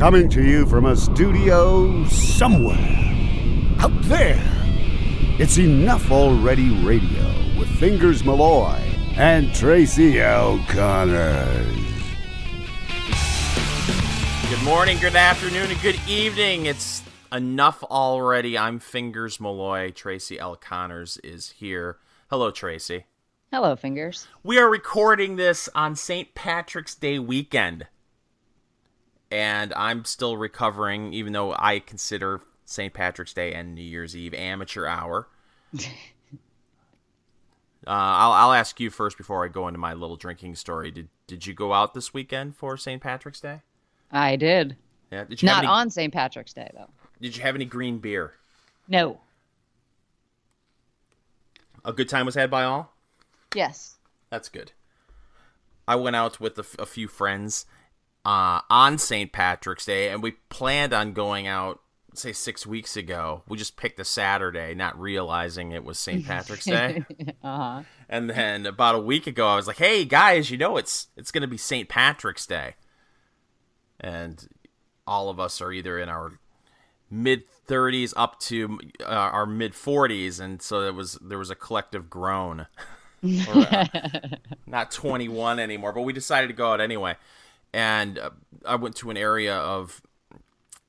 Coming to you from a studio somewhere out there. It's Enough Already Radio with Fingers Malloy and Tracy L. Connors. Good morning, good afternoon, and good evening. It's Enough Already. I'm Fingers Malloy. Tracy L. Connors is here. Hello, Tracy. Hello, Fingers. We are recording this on St. Patrick's Day weekend. And I'm still recovering, even though I consider St. Patrick's Day and New Year's Eve amateur hour. I'll ask you first before I go into my little drinking story. Did you go out this weekend for St. Patrick's Day? I did. Yeah. Did you Not on St. Patrick's Day, though. Did you have any green beer? No. A good time was had by all? Yes. That's good. I went out with a few friends on St. Patrick's Day, and we planned on going out, say, 6 weeks ago. We just picked a Saturday, not realizing it was St. Patrick's Day. Uh-huh. And then about a week ago, I was like, hey, guys, it's going to be St. Patrick's Day. And all of us are either in our mid-30s up to our mid-40s, and so there was a collective groan. Not 21 anymore, but we decided to go out anyway. And I went to an area of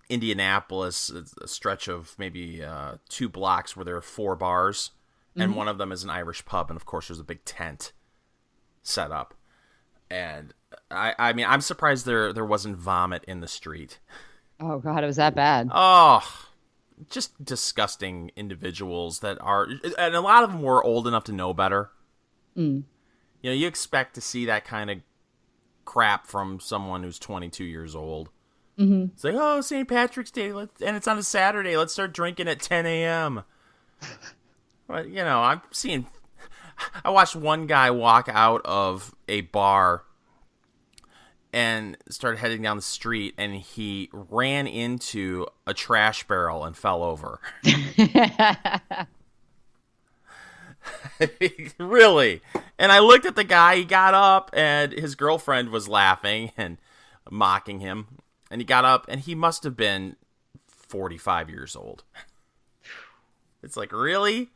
Indianapolis, a stretch of maybe 2 blocks where there are 4 bars, and one of them is an Irish pub, and of course there's a big tent set up. And I mean, I'm surprised there wasn't vomit in the street. Oh, God, it was that bad. Oh, just disgusting individuals that are, and a lot of them were old enough to know better. You know, you expect to see that kind of crap from someone who's 22 years old. It's like, oh, St. Patrick's Day, and it's on a Saturday. Let's start drinking at 10 a.m. But, you know, I watched one guy walk out of a bar and started heading down the street, and he ran into a trash barrel and fell over. Really? And I looked at the guy, he got up, and his girlfriend was laughing and mocking him. And he got up, and he must have been 45 years old. It's like, really?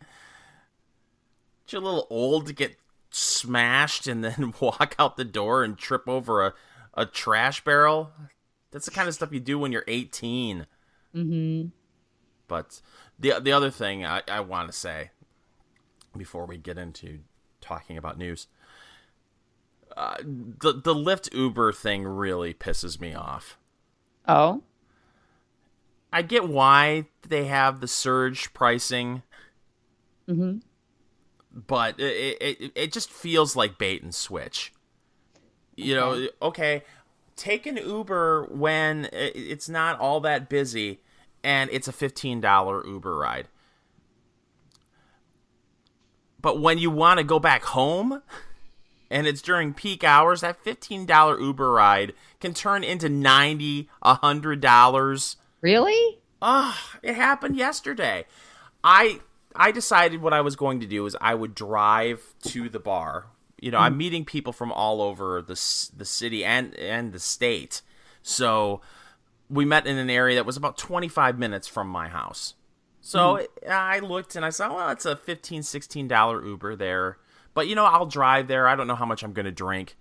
You're a little old to get smashed and then walk out the door and trip over a trash barrel? That's the kind of stuff you do when you're 18. Mm-hmm. But the other thing I want to say before we get into talking about news, the Lyft Uber thing really pisses me off. Oh? I get why they have the surge pricing, but it just feels like bait and switch. You know, okay, take an Uber when it's not all that busy, and it's a $15 Uber ride. But when you want to go back home, and it's during peak hours, that $15 Uber ride can turn into $90, $100. Really? It happened yesterday. I decided what I was going to do is I would drive to the bar. You know, I'm meeting people from all over the city and the state. So we met in an area that was about 25 minutes from my house. So I looked and I saw, well, it's a $15, $16 Uber there. But, you know, I'll drive there. I don't know how much I'm going to drink.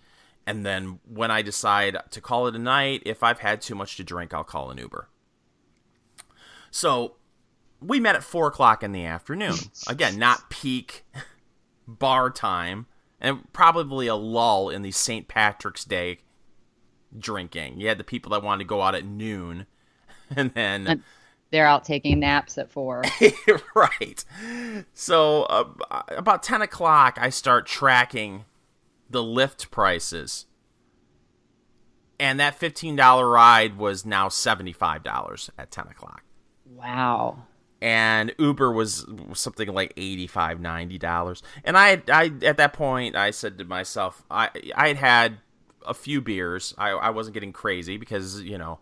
And then when I decide to call it a night, if I've had too much to drink, I'll call an Uber. So we met at 4 o'clock in the afternoon. Again, not peak bar time. And probably a lull in the St. Patrick's Day drinking. You had the people that wanted to go out at noon. And then they're out taking naps at 4. Right. So about 10 o'clock, I start tracking the Lyft prices. And that $15 ride was now $75 at 10 o'clock. Wow. And Uber was something like $85, $90. And I at that point, I said to myself, I had had a few beers. I wasn't getting crazy because, you know,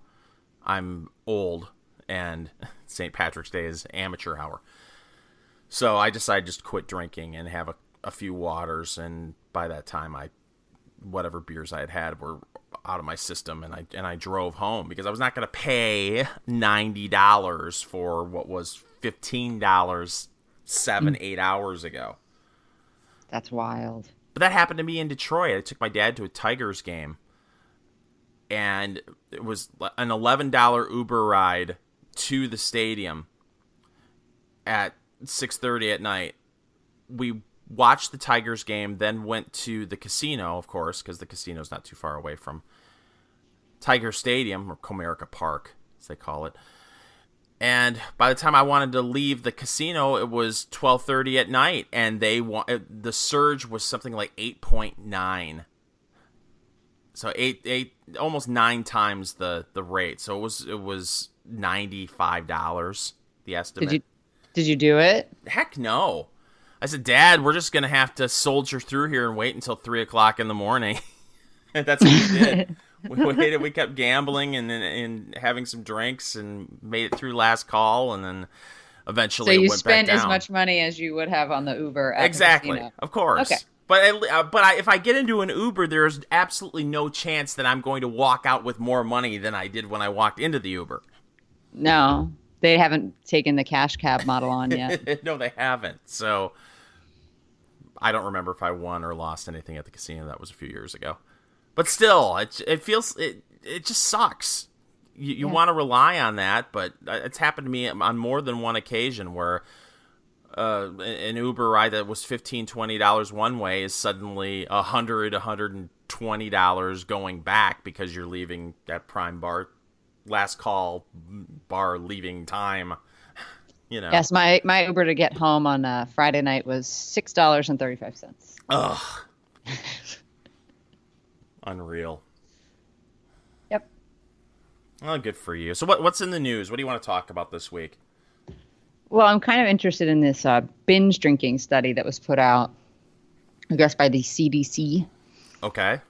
I'm old and St. Patrick's Day is amateur hour. So I decided just to quit drinking and have a few waters. And by that time, whatever beers I had were out of my system, and I drove home because I was not going to pay $90 for what was $15 8 hours ago. That's wild. But that happened to me in Detroit. I took my dad to a Tigers game, and it was an $11 Uber ride to the stadium at 6:30 at night. We watched the Tigers game, then went to the casino, of course, because the casino's not too far away from Tiger Stadium, or Comerica Park, as they call it. And by the time I wanted to leave the casino, it was 12:30 at night, and the surge was something like 8.9. So almost 9 times the rate. So it was $95, the estimate. Did you do it? Heck no. I said, Dad, we're just going to have to soldier through here and wait until 3 o'clock in the morning. And that's what we did. We waited. We kept gambling and having some drinks and made it through last call. And then eventually it went back down. So you spent as much money as you would have on the Uber at exactly. the casino. Of course. Okay. But if I get into an Uber, there's absolutely no chance that I'm going to walk out with more money than I did when I walked into the Uber. No, they haven't taken the cash cab model on yet. No, they haven't. So I don't remember if I won or lost anything at the casino. That was a few years ago. But still, it feels it just sucks. You want to rely on that, but it's happened to me on more than one occasion where an Uber ride that was $15, $20 one way is suddenly $100, $120 going back because you're leaving that prime bar, last call bar leaving time. You know. Yes, my Uber to get home on Friday night was $6.35. Ugh. Unreal. Yep. Well, good for you. So what's in the news? What do you want to talk about this week? Well, I'm kind of interested in this binge drinking study that was put out, I guess, by the CDC. Okay.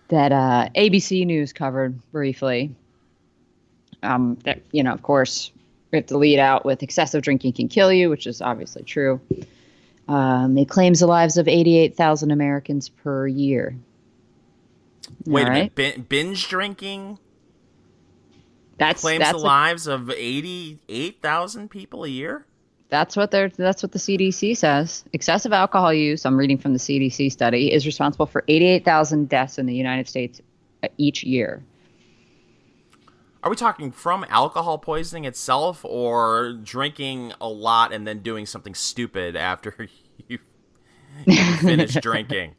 That ABC News covered briefly. That, of course, we have to lead out with excessive drinking can kill you, which is obviously true. It claims the lives of 88,000 Americans per year. Wait a minute. Binge drinking claims the lives of 88,000 people a year? That's what the CDC says. Excessive alcohol use, I'm reading from the CDC study, is responsible for 88,000 deaths in the United States each year. Are we talking from alcohol poisoning itself or drinking a lot and then doing something stupid after you finish drinking?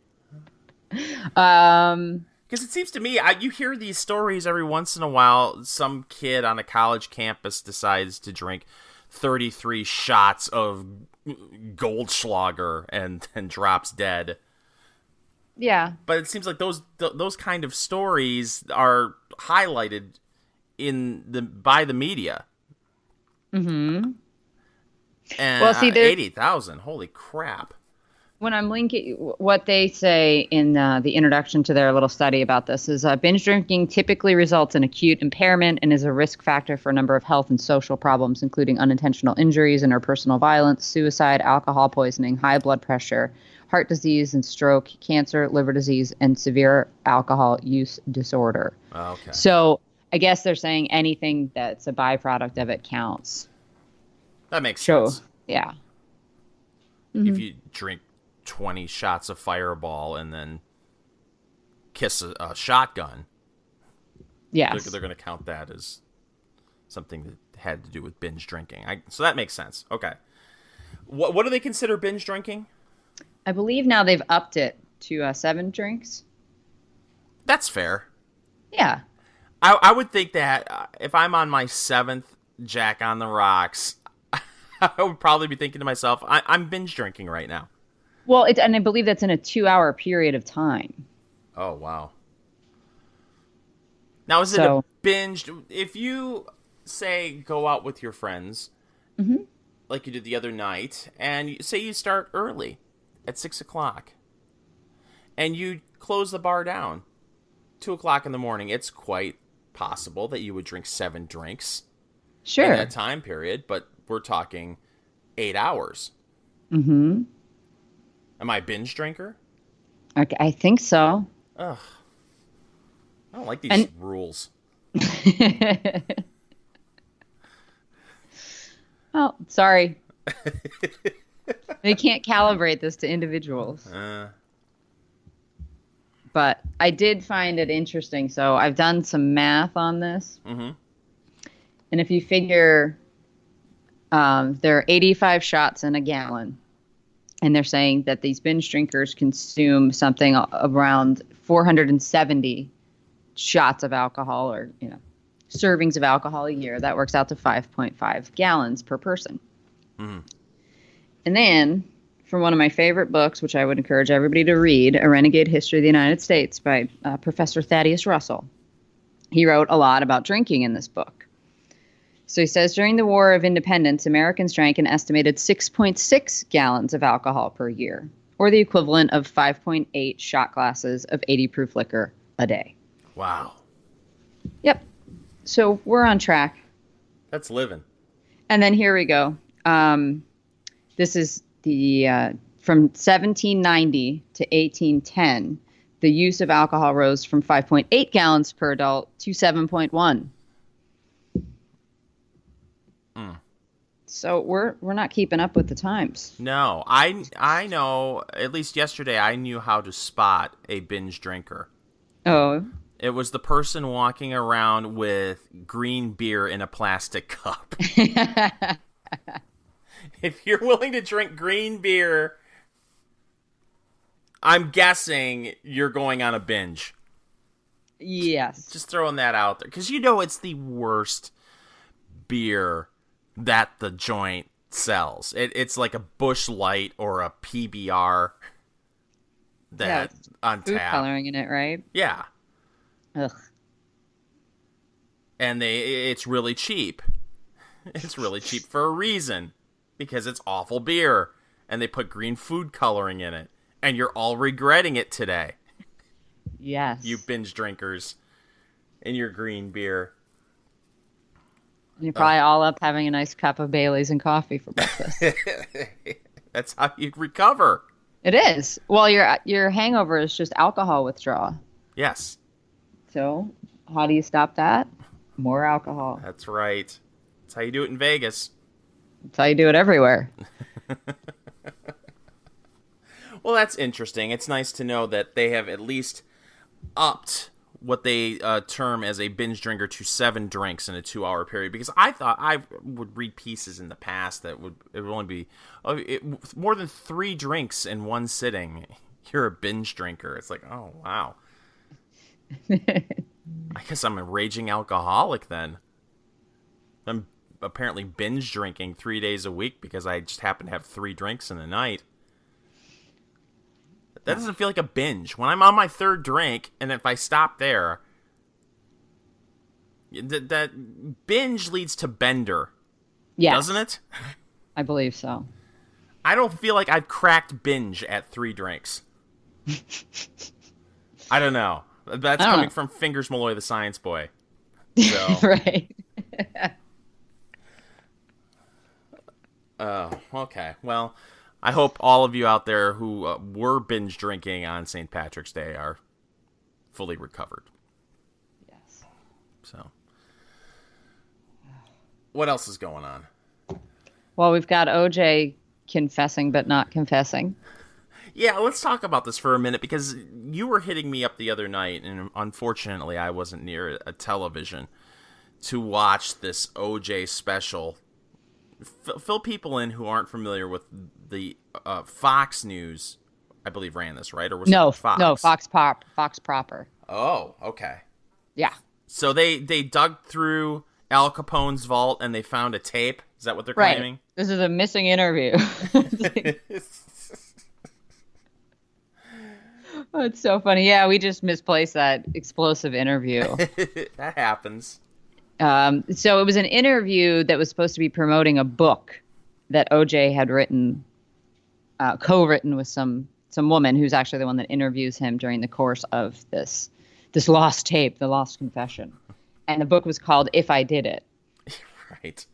Because it seems to me, you hear these stories every once in a while. Some kid on a college campus decides to drink 33 shots of Goldschlager and then drops dead. Yeah. But it seems like those kind of stories are highlighted by the media. Mm-hmm. And well, see, 80,000, holy crap. When I'm linking what they say in the introduction to their little study about this is binge drinking typically results in acute impairment and is a risk factor for a number of health and social problems, including unintentional injuries, interpersonal violence, suicide, alcohol poisoning, high blood pressure, heart disease and stroke, cancer, liver disease, and severe alcohol use disorder. Okay. So I guess they're saying anything that's a byproduct of it counts. That makes sense. Yeah. Mm-hmm. If you drink 20 shots of Fireball and then kiss a shotgun, yes, they're going to count that as something that had to do with binge drinking. So that makes sense. Okay. What do they consider binge drinking? I believe now they've upped it to 7 drinks. That's fair. Yeah. I would think that if I'm on my 7th Jack on the Rocks, I would probably be thinking to myself, I'm binge drinking right now. Well, and I believe that's in a 2-hour period of time. Oh, wow. Now, is it a binge? If you, say, go out with your friends, mm-hmm. like you did the other night, and say you start early at 6 o'clock, and you close the bar down 2 o'clock in the morning, it's quite possible that you would drink 7 drinks in that time period, but we're talking 8 hours. Mm-hmm. Am I a binge drinker? Okay, I think so. Ugh. I don't like these rules. Oh, sorry. They can't calibrate this to individuals. But I did find it interesting. So I've done some math on this. Mm-hmm. And if you figure there are 85 shots in a gallon, and they're saying that these binge drinkers consume something around 470 shots of alcohol, or servings of alcohol a year, that works out to 5.5 gallons per person. Mm-hmm. And then, from one of my favorite books, which I would encourage everybody to read, A Renegade History of the United States by Professor Thaddeus Russell. He wrote a lot about drinking in this book. So he says, during the War of Independence, Americans drank an estimated 6.6 gallons of alcohol per year, or the equivalent of 5.8 shot glasses of 80 proof liquor a day. Wow. Yep. So we're on track. That's living. And then here we go. This is the from 1790 to 1810. The use of alcohol rose from 5.8 gallons per adult to 7.1. So we're not keeping up with the times. No, I know, at least yesterday, I knew how to spot a binge drinker. Oh. It was the person walking around with green beer in a plastic cup. If you're willing to drink green beer, I'm guessing you're going on a binge. Yes. Just throwing that out there. Because it's the worst beer that the joint sells. It's like a Busch Light or a PBR on food tap. Coloring in it, right? Yeah. Ugh. And it's really cheap. It's really cheap for a reason. Because it's awful beer. And they put green food coloring in it. And you're all regretting it today. Yes. You binge drinkers. And your green beer. You're probably all up having a nice cup of Bailey's and coffee for breakfast. That's how you recover. It is. Well, your hangover is just alcohol withdrawal. Yes. So, how do you stop that? More alcohol. That's right. That's how you do it in Vegas. That's how you do it everywhere. Well, that's interesting. It's nice to know that they have at least upped what they term as a binge drinker to 7 drinks in a 2-hour period. Because I thought I would read pieces in the past that it would only be more than 3 drinks in one sitting. You're a binge drinker. It's like, oh, wow. I guess I'm a raging alcoholic then. I'm apparently binge drinking 3 days a week because I just happen to have 3 drinks in a night. That doesn't feel like a binge. When I'm on my 3rd drink, and if I stop there, that binge leads to bender. Yes. Doesn't it? I believe so. I don't feel like I've cracked binge at 3 drinks. I don't know. That's coming from Fingers Malloy, the science boy. So. Right. Okay. Well, I hope all of you out there who were binge drinking on St. Patrick's Day are fully recovered. Yes. So, what else is going on? Well, we've got OJ confessing but not confessing. Yeah, let's talk about this for a minute, because you were hitting me up the other night, and unfortunately I wasn't near a television to watch this OJ special. Fill people in who aren't familiar with the Fox News, I believe, ran this, right? Or was it Fox? No, Fox proper. Oh, okay. Yeah. So they dug through Al Capone's vault and they found a tape? Is that what they're claiming? Right. This is a missing interview. Oh, it's so funny. Yeah, we just misplaced that explosive interview. That happens. So it was an interview that was supposed to be promoting a book that OJ had written, co-written with some woman who's actually the one that interviews him during the course of this lost tape, the lost confession. And the book was called If I Did It. Right.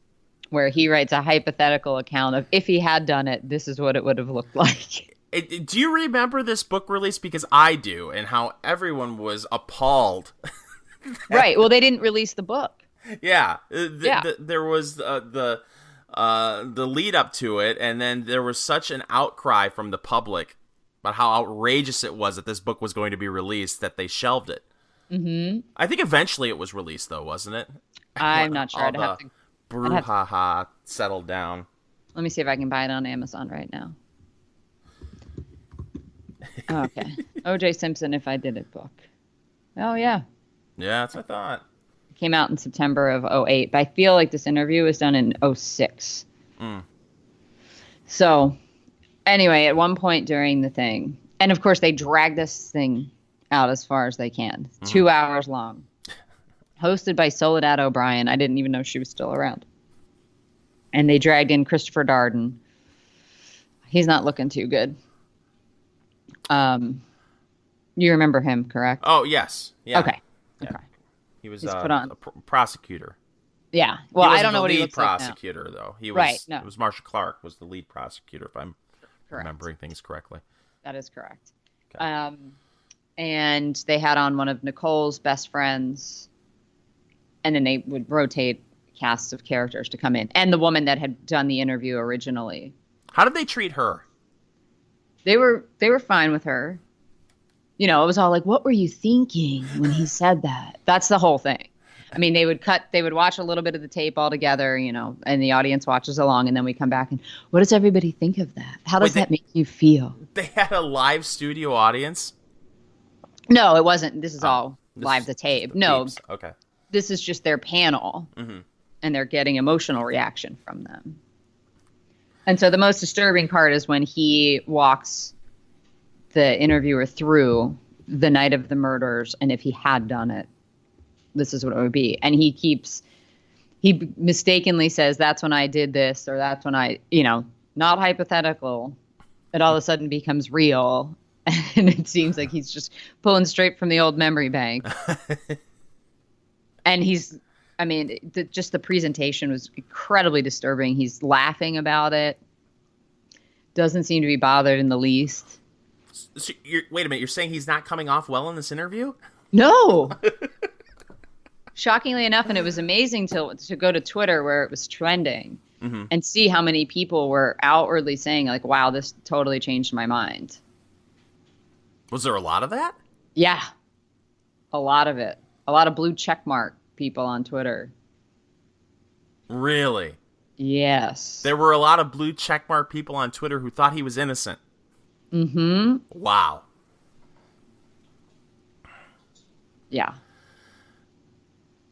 Where he writes a hypothetical account of if he had done it, this is what it would have looked like. Do you remember this book release? Because I do, and how everyone was appalled Right. Well, they didn't release the book. Yeah. Yeah. There was the lead up to it, and then there was such an outcry from the public about how outrageous it was that this book was going to be released that they shelved it. Mm-hmm. I think eventually it was released, though, wasn't it? I'm not sure. All the brouhaha settled down. Let me see if I can buy it on Amazon right now. Okay. O.J. Simpson, If I Did It book. Oh, yeah. Yeah, that's what I thought. It came out in September of 2008, but I feel like this interview was done in 2006. So, anyway, at one point during the thing, and of course they dragged this thing out as far as they can. 2 hours long. Hosted by Soledad O'Brien. I didn't even know she was still around. And they dragged in Christopher Darden. He's not looking too good. You remember him, correct? Oh, yes. Yeah. Okay. Yeah. Okay. He was He's put on. a prosecutor. Yeah. Well, I don't know what he looks like now. Prosecutor, though. He was, right. No. It was Marsha Clark was the lead prosecutor, if I'm remembering things correctly. That is correct. Okay. And they had on one of Nicole's best friends, and then they would rotate casts of characters to come in, and the woman that had done the interview originally. How did they treat her? They were fine with her. You know, it was all like, what were you thinking when he said that? That's the whole thing. I mean, they would watch a little bit of the tape all together, you know, and the audience watches along, and then we come back and, what does everybody think of that? How does that make you feel? They had a live studio audience? No, it wasn't. This is all live to tape. No. Peeps. Okay. This is just their panel, and they're getting emotional reaction from them. And so the most disturbing part is when he walks the interviewer through the night of the murders, and if he had done it, this is what it would be. And he mistakenly says, that's when I did this, or that's when I, you know, not hypothetical. It all of a sudden becomes real. And it seems like he's just pulling straight from the old memory bank. And just the presentation was incredibly disturbing. He's laughing about it. Doesn't seem to be bothered in the least. So wait a minute. You're saying he's not coming off well in this interview? No. Shockingly enough, and it was amazing to go to Twitter where it was trending and see how many people were outwardly saying, like, wow, this totally changed my mind. Was there a lot of that? Yeah. A lot of it. A lot of blue checkmark people on Twitter. Really? Yes. There were a lot of blue checkmark people on Twitter who thought he was innocent. Mm-hmm. Wow. Yeah.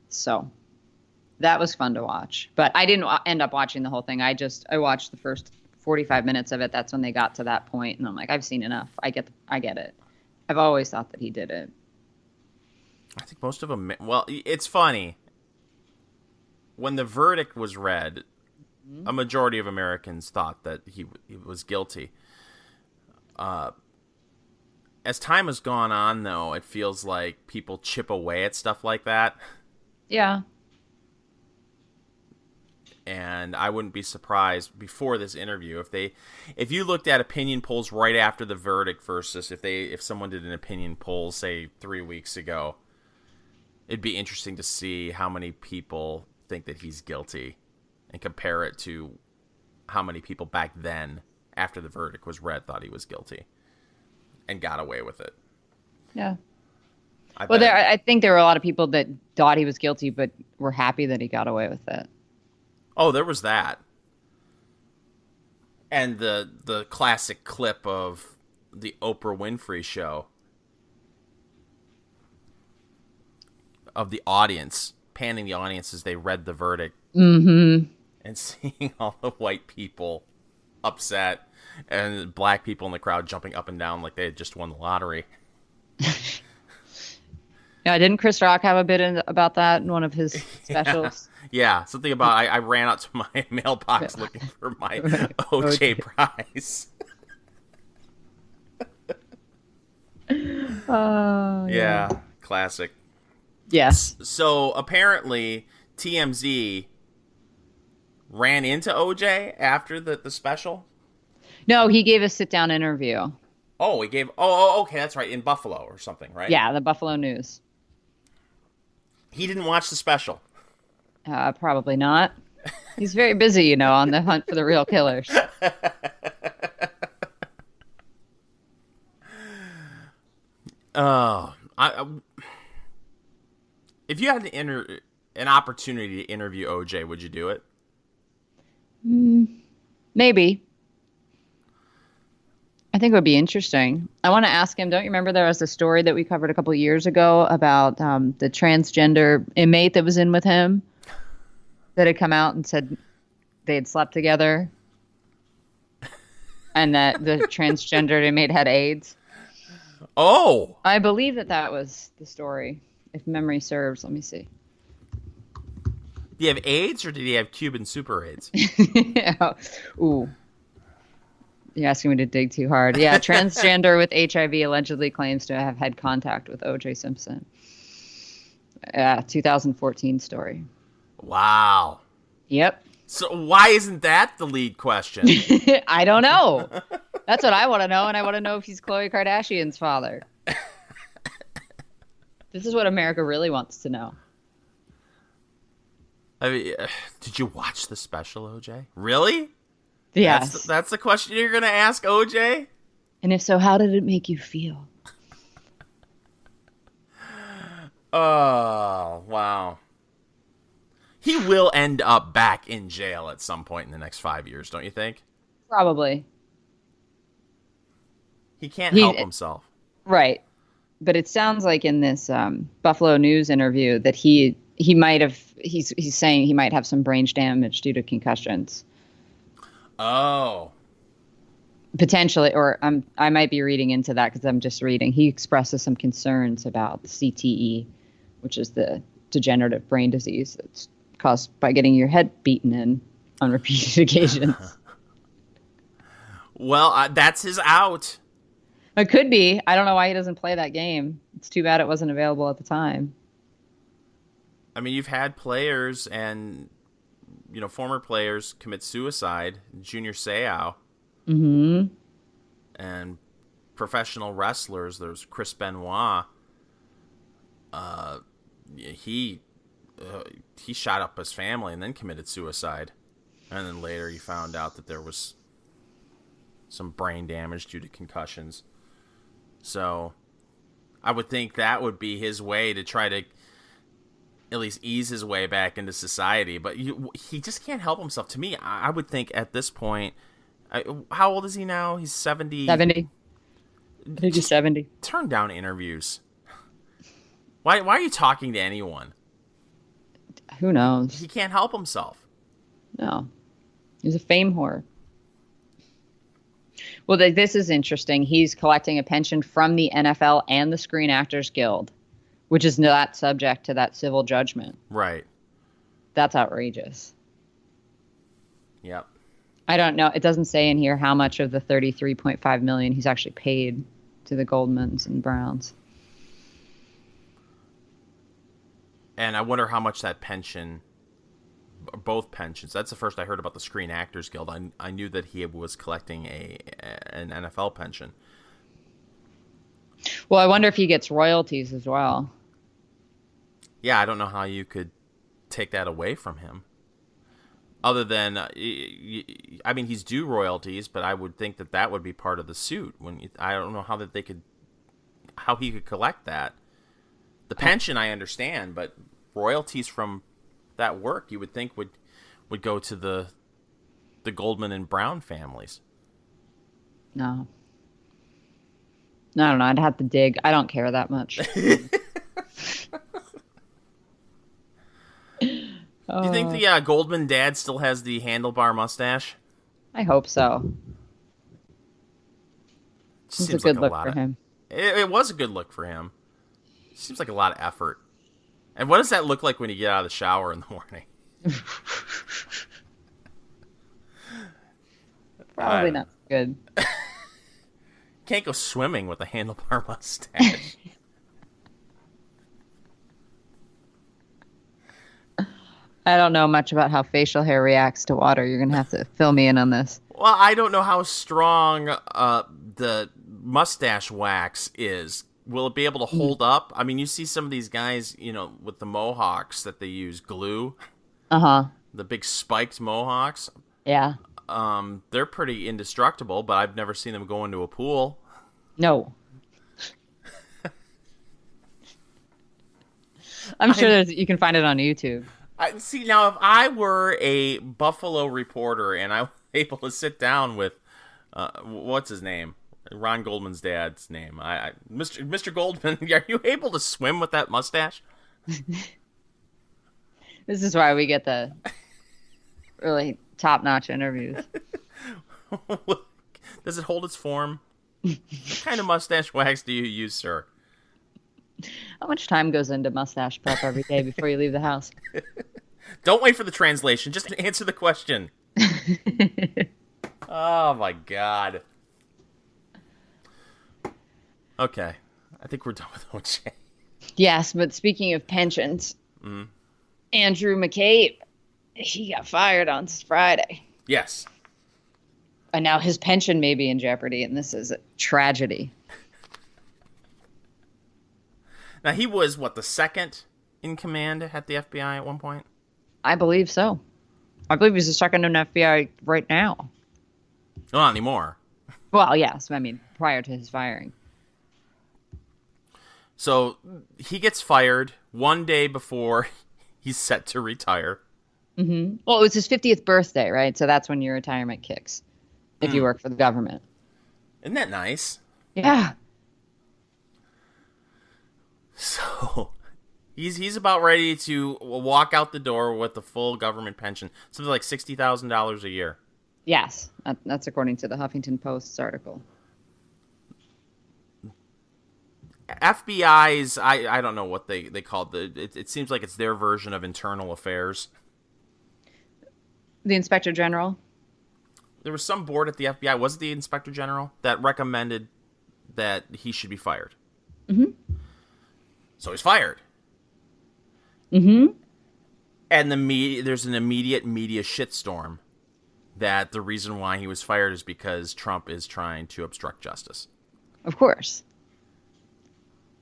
So that was fun to watch. But I didn't end up watching the whole thing. I watched the first 45 minutes of it. That's when they got to that point, and I'm like, I've seen enough. I get it. I've always thought that he did it. I think most of them... Well, it's funny. When the verdict was read, a majority of Americans thought that he was guilty. As time has gone on, though, it feels like people chip away at stuff like that. Yeah. And I wouldn't be surprised before this interview if you looked at opinion polls right after the verdict versus if someone did an opinion poll, say 3 weeks ago, it'd be interesting to see how many people think that he's guilty and compare it to how many people back then, after the verdict was read, thought he was guilty and got away with it. Yeah. I think there were a lot of people that thought he was guilty but were happy that he got away with it. Oh, there was that. And the classic clip of the Oprah Winfrey show of the audience, panning the audience as they read the verdict. Mm-hmm. And seeing all the white people upset and black people in the crowd jumping up and down like they had just won the lottery. Yeah, didn't Chris Rock have a bit about that in one of his specials? Yeah, something about I ran out to my mailbox looking for my OJ prize. Yeah, classic. Yes. So apparently TMZ ran into OJ after the special? No, he gave a sit-down interview. Oh, he gave... Oh, okay, that's right, in Buffalo or something, right? Yeah, the Buffalo News. He didn't watch the special. Probably not. He's very busy, on the hunt for the real killers. If you had an opportunity to interview OJ, would you do it? Maybe. I think it would be interesting. I want to ask him, don't you remember there was a story that we covered a couple of years ago about the transgender inmate that was in with him that had come out and said they had slept together and that the transgender inmate had AIDS? Oh! I believe that was the story, if memory serves. Let me see. Did he have AIDS or did he have Cuban super AIDS? Yeah. Ooh. You're asking me to dig too hard. Yeah, transgender with HIV allegedly claims to have had contact with O.J. Simpson. 2014 story. Wow. Yep. So why isn't that the lead question? I don't know. That's what I want to know, and I want to know if he's Khloe Kardashian's father. This is what America really wants to know. I mean, did you watch the special, OJ? Really? Yes. That's the question you're going to ask OJ? And if so, how did it make you feel? Oh, wow. He will end up back in jail at some point in the next 5 years, don't you think? Probably. He can't help himself. Right. But it sounds like in this Buffalo News interview that he might have, he's saying he might have some brain damage due to concussions. Oh. Potentially, or I might be reading into that because I'm just reading. He expresses some concerns about CTE, which is the degenerative brain disease that's caused by getting your head beaten in on repeated occasions. Well, that's his out. It could be. I don't know why he doesn't play that game. It's too bad it wasn't available at the time. I mean, you've had players and former players commit suicide. Junior Seau. Mm-hmm. And professional wrestlers. There's Chris Benoit. He shot up his family and then committed suicide. And then later he found out that there was some brain damage due to concussions. So I would think that would be his way to try to at least ease his way back into society. But he just can't help himself. To me, I would think at this point, how old is he now? He's 70. 70. I think he's 70. Turn down interviews. Why are you talking to anyone? Who knows? He can't help himself. No. He's a fame whore. Well, this is interesting. He's collecting a pension from the NFL and the Screen Actors Guild, which is not subject to that civil judgment. Right. That's outrageous. Yep. I don't know. It doesn't say in here how much of the $33.5 million he's actually paid to the Goldmans and Browns. And I wonder how much that pension, both pensions. That's the first I heard about the Screen Actors Guild. I knew that he was collecting an NFL pension. Well, I wonder if he gets royalties as well. Yeah, I don't know how you could take that away from him. Other than, I mean, he's due royalties, but I would think that would be part of the suit. I don't know how he could collect that. The pension I understand, but royalties from that work you would think would go to the Goldman and Brown families. No. I don't know. I'd have to dig. I don't care that much. Do you think the Goldman dad still has the handlebar mustache? I hope so. It's a good look for him. It was a good look for him. Seems like a lot of effort. And what does that look like when you get out of the shower in the morning? Probably not good. Can't go swimming with a handlebar mustache. I don't know much about how facial hair reacts to water. You're going to have to fill me in on this. Well, I don't know how strong the mustache wax is will it be able to hold up? I mean, you see some of these guys, with the mohawks that they use glue. Uh-huh. The big spiked mohawks. Yeah. They're pretty indestructible, but I've never seen them go into a pool. No. I'm sure you can find it on YouTube. See, now, if I were a Buffalo reporter and I was able to sit down with, what's his name? Ron Goldman's dad's name. Mr. Goldman, are you able to swim with that mustache? This is why we get the really top-notch interviews. Does it hold its form? What kind of mustache wax do you use, sir? How much time goes into mustache prep every day before you leave the house? Don't wait for the translation. Just answer the question. Oh, my God. Okay. I think we're done with OJ. Yes, but speaking of pensions, Andrew McCabe, he got fired on Friday. Yes. And now his pension may be in jeopardy, and this is a tragedy. Now, he was, the second in command at the FBI at one point? I believe so. I believe he's the second in FBI right now. Not anymore. Well, yes. I mean, prior to his firing. So, he gets fired one day before he's set to retire. Mm-hmm. Well, it was his 50th birthday, right? So that's when your retirement kicks, if you work for the government. Isn't that nice? Yeah. So, he's about ready to walk out the door with the full government pension. Something like $60,000 a year. Yes. That's according to the Huffington Post's article. FBI's, I don't know what they called it seems like it's their version of internal affairs. The Inspector General? There was some board at the FBI, was it the Inspector General, that recommended that he should be fired? Mm-hmm. So he's fired. Mm-hmm. And there's an immediate media shitstorm that the reason why he was fired is because Trump is trying to obstruct justice. Of course.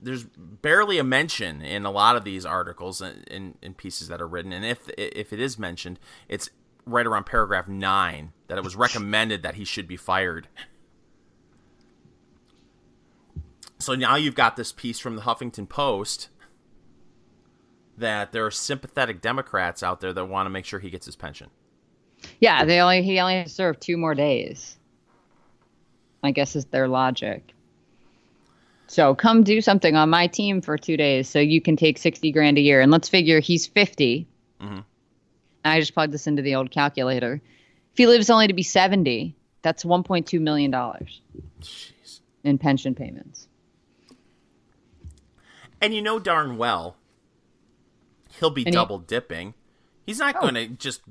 There's barely a mention in a lot of these articles and in pieces that are written. And if it is mentioned, it's right around paragraph 9 that it was recommended that he should be fired. So now you've got this piece from the Huffington Post that there are sympathetic Democrats out there that want to make sure he gets his pension. Yeah, he only served 2 more days. I guess is their logic. So come do something on my team for 2 days so you can take $60,000 a year. And let's figure he's 50. Mm-hmm. I just plugged this into the old calculator. If he lives only to be 70, that's $1.2 million Jeez. In pension payments. And you know darn well he'll be double dipping. He's not going to just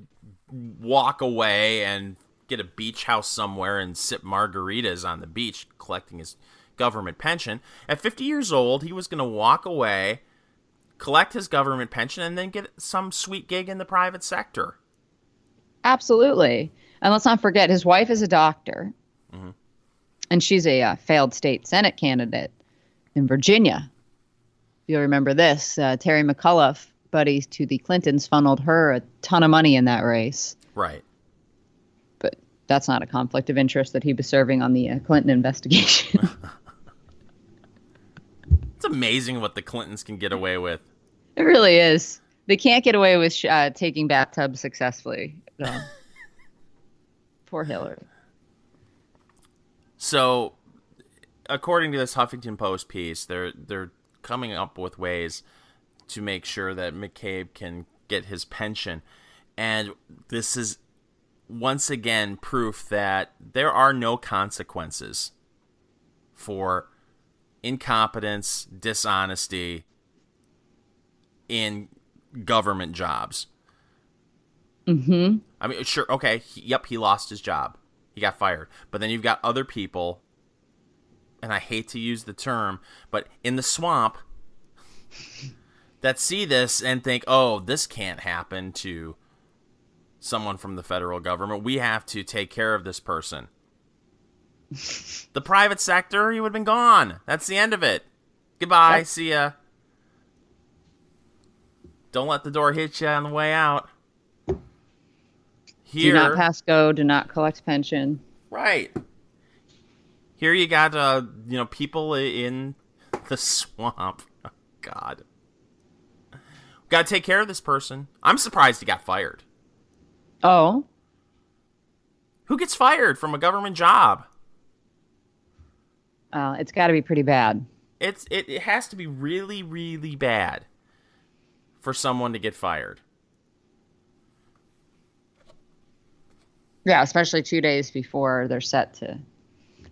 walk away and get a beach house somewhere and sip margaritas on the beach collecting his government pension. At 50 years old, he was going to walk away, collect his government pension, and then get some sweet gig in the private sector. Absolutely. And let's not forget, his wife is a doctor. Mm-hmm. And she's a failed state Senate candidate in Virginia. You'll remember this. Terry McAuliffe, buddies to the Clintons, funneled her a ton of money in that race. Right. But that's not a conflict of interest that he was serving on the Clinton investigation. It's amazing what the Clintons can get away with. It really is. They can't get away with taking bathtubs successfully. No. Poor Hillary. So, according to this Huffington Post piece, they're coming up with ways to make sure that McCabe can get his pension. And this is, once again, proof that there are no consequences for incompetence, dishonesty in government jobs. Mm-hmm. I mean, sure, okay, he lost his job. He got fired. But then you've got other people, and I hate to use the term, but in the swamp that see this and think, oh, this can't happen to someone from the federal government. We have to take care of this person. The private sector, he would have been gone. That's the end of it. Goodbye. Yep. See ya. Don't let the door hit you on the way out. Here, Do not pass go. Do not collect pension. right. Here you got, people in the swamp. Oh, God. Got to take care of this person. I'm surprised he got fired. Oh. Who gets fired from a government job? It's got to be pretty bad. It has to be really, really bad for someone to get fired. Yeah, especially 2 days before they're set to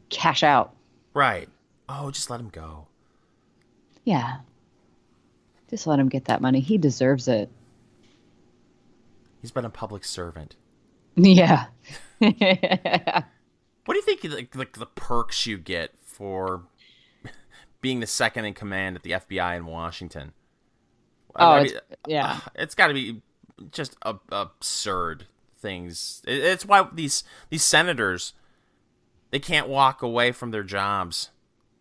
cash out. Right. Oh, just let him go. Yeah. Just let him get that money. He deserves it. He's been a public servant. Yeah. What do you think like the perks you get for being the second in command at the FBI in Washington? It's got to be just absurd things. It's why these senators, they can't walk away from their jobs.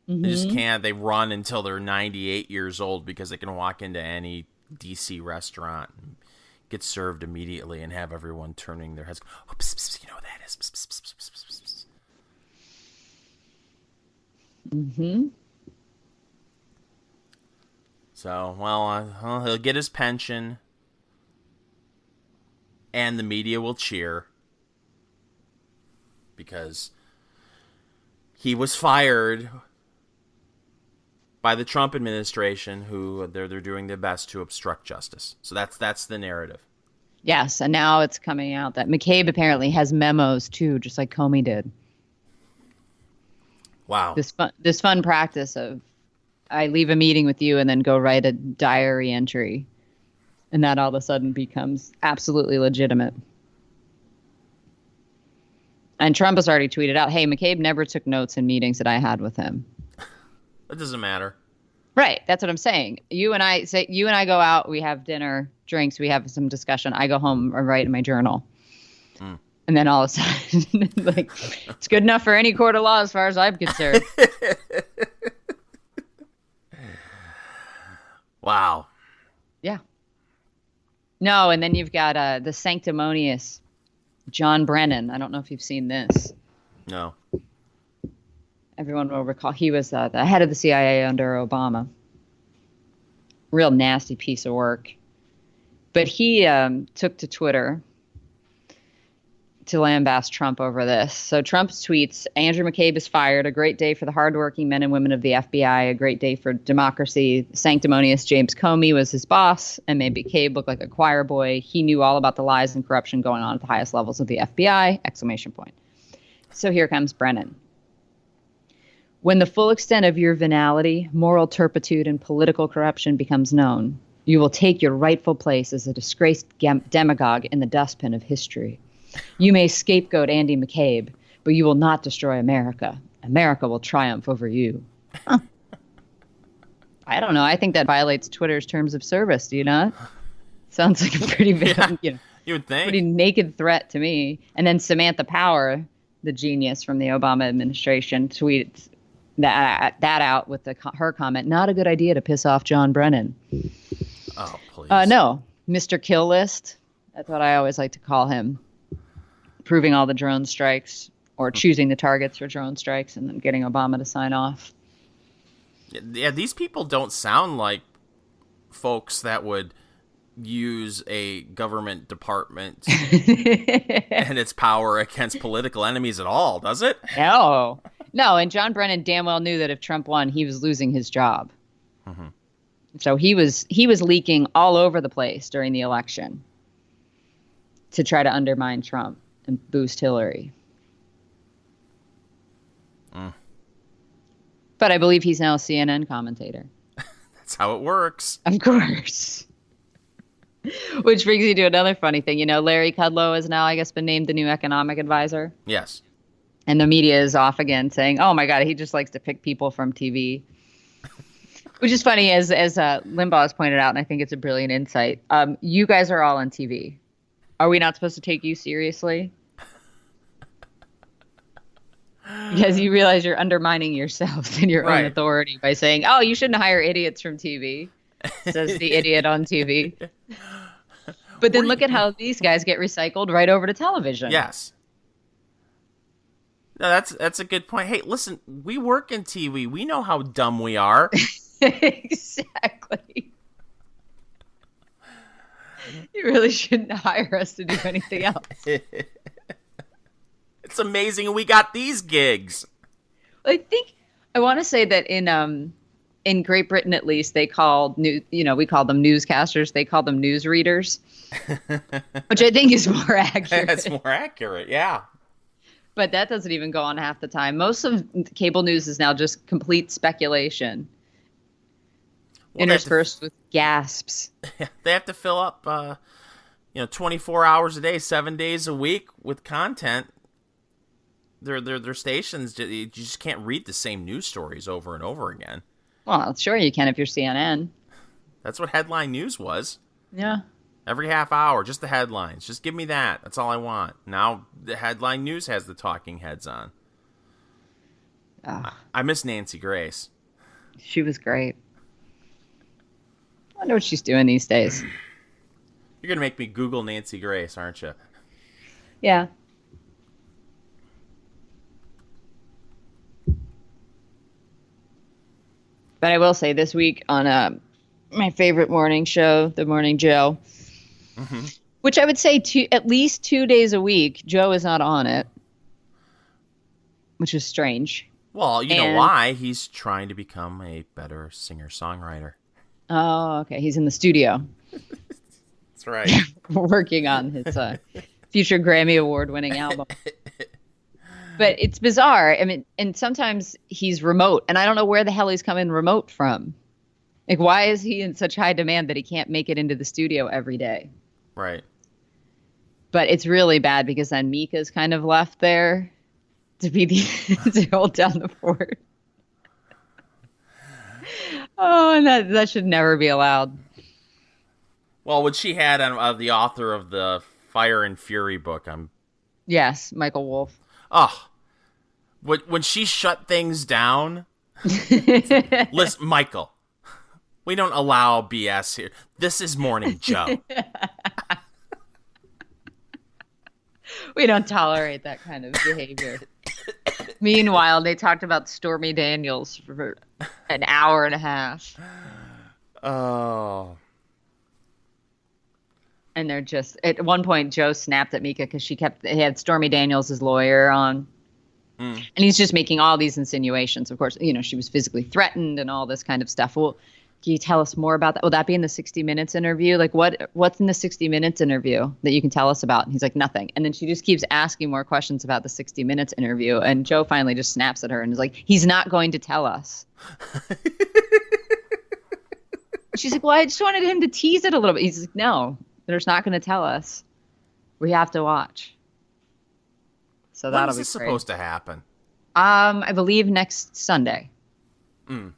Mm-hmm. They just can't. They run until they're 98 years old because they can walk into any DC restaurant and get served immediately and have everyone turning their heads. Oh, pss, pss, you know what that is? Pss, pss, pss, pss, pss, pss. Mm-hmm. So, well, he'll get his pension, and the media will cheer because he was fired by the Trump administration, who they're doing their best to obstruct justice. So that's the narrative. Yes, and now it's coming out that McCabe apparently has memos too, just like Comey did. Wow. This fun practice of I leave a meeting with you and then go write a diary entry, and that all of a sudden becomes absolutely legitimate. And Trump has already tweeted out, "Hey, McCabe never took notes in meetings that I had with him." It doesn't matter. Right. That's what I'm saying. You and I go out, we have dinner, drinks, we have some discussion. I go home and write in my journal. Mm. And then all of a sudden, like, it's good enough for any court of law as far as I'm concerned. Wow. Yeah. No, and then you've got the sanctimonious John Brennan. I don't know if you've seen this. No. Everyone will recall he was the head of the CIA under Obama. Real nasty piece of work. But he took to Twitter to lambast Trump over this. So Trump tweets, "Andrew McCabe is fired. A great day for the hardworking men and women of the FBI. A great day for democracy. Sanctimonious James Comey was his boss and made McCabe look like a choir boy. He knew all about the lies and corruption going on at the highest levels of the FBI!" Exclamation point. So here comes Brennan. "When the full extent of your venality, moral turpitude, and political corruption becomes known, you will take your rightful place as a disgraced demagogue in the dustbin of history. You may scapegoat Andy McCabe, but you will not destroy America. America will triumph over you." Huh. I don't know. I think that violates Twitter's terms of service. Do you not? Sounds like a pretty big, you would think. Pretty naked threat to me. And then Samantha Power, the genius from the Obama administration, tweets that out with her comment, "Not a good idea to piss off John Brennan." Oh, please. No, Mr. Kill List. That's what I always like to call him. Proving all the drone strikes or choosing the targets for drone strikes and then getting Obama to sign off. Yeah, these people don't sound like folks that would use a government department and its power against political enemies at all, does it? No, and John Brennan damn well knew that if Trump won, he was losing his job. Mm-hmm. So he was leaking all over the place during the election to try to undermine Trump and boost Hillary. But I believe he's now a CNN commentator. That's how it works. Of course. Which brings you to another funny thing. You know, Larry Kudlow has now, I guess, been named the new economic advisor. Yes. And the media is off again saying, "Oh my God, he just likes to pick people from TV." Which is funny, as Limbaugh has pointed out, and I think it's a brilliant insight. You guys are all on TV. Are we not supposed to take you seriously? Because you realize you're undermining yourself and your own Right. authority by saying, "Oh, you shouldn't hire idiots from TV," says the idiot on TV. But then look at how these guys get recycled right over to television. Yes. No, that's a good point. Hey, listen, we work in TV. We know how dumb we are. Exactly. You really shouldn't hire us to do anything else. It's amazing we got these gigs. I want to say that in Great Britain, at least, we call them newscasters. They call them newsreaders, which I think is more accurate. That's more accurate, yeah. But that doesn't even go on half the time. Most of cable news is now just complete speculation, interspersed with gasps. They have to fill up, 24 hours a day, 7 days a week with content. Their stations, you just can't read the same news stories over and over again. Well, sure you can if you're CNN. That's what headline news was. Yeah. Every half hour, just the headlines. Just give me that. That's all I want. Now the headline news has the talking heads on. I miss Nancy Grace. She was great. I wonder what she's doing these days. You're going to make me Google Nancy Grace, aren't you? Yeah. But I will say this week on my favorite morning show, The Morning Joe, which I would say at least 2 days a week, Joe is not on it, which is strange. Well, you know why? He's trying to become a better singer-songwriter. Oh, okay. He's in the studio. That's right. Working on his future Grammy Award-winning album. But it's bizarre. I mean, and sometimes he's remote, and I don't know where the hell he's coming remote from. Like, why is he in such high demand that he can't make it into the studio every day? Right. But it's really bad because then Mika's kind of left there to be to hold down the fort. Oh, and that should never be allowed. Well, what she had on the author of the Fire and Fury book, Yes, Michael Wolff. Oh, when she shut things down, listen, Michael, we don't allow BS here. This is Morning Joe. We don't tolerate that kind of behavior. Meanwhile, they talked about Stormy Daniels for an hour and a half. Oh. And they're just, at one point, Joe snapped at Mika because he had Stormy Daniels' as lawyer on. And he's just making all these insinuations. Of course, she was physically threatened and all this kind of stuff. Well, can you tell us more about that? Will that be in the 60 Minutes interview? Like, what's in the 60 Minutes interview that you can tell us about? And he's like, nothing. And then she just keeps asking more questions about the 60 Minutes interview. And Joe finally just snaps at her and is like, he's not going to tell us. She's like, well, I just wanted him to tease it a little bit. He's like, no. They're just not going to tell us. We have to watch. So that'll be When is this supposed to happen? I believe next Sunday. And,